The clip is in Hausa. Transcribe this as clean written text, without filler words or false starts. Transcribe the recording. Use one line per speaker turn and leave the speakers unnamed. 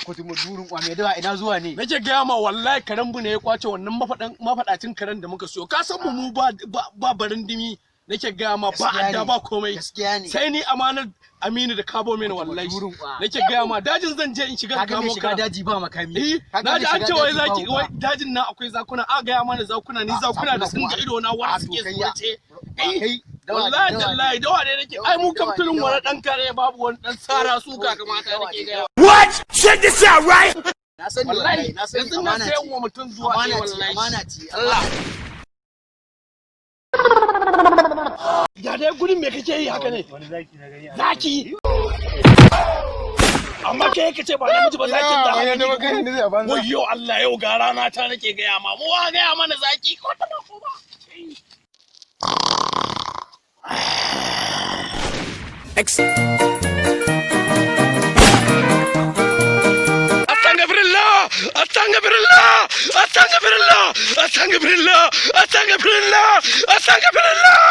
kutumu durun kwame da ina zuwa ne
nake gaya ma wallahi karambu ne ya kwace wannan mafadacin karen da muka siyo ka san mu ba barin dimi nake gaya ma ba adda ba komai sai ni amanar Aminu da kabo mini wallahi nake gaya ma dajin zan je in shiga kamo
ka daji ba makami
na ji an ce wai zaki wai dajin nan akwai zakuna a gaya mana zakuna ni zakuna da sun ga ido na wani suke surace wallahi tallahi da wane nake ai mu kamtunin wani dan kare babu wani dan tsara su ka kamata nake gaya
what check this out right
na sani wallahi na sani
amana ce wa mutun zuwa ne wallahi
amana ce Allah
ya dai gudun me kake yi haka ne
wani zaki na gani
zaki amma kai kace ba namiji ba zakin da
wani da magana ne zai banza
wayyo Allah yau ga rana ta nake gaya ma mu wa gaya mana zaki ko ta ko ba Astaghfirullah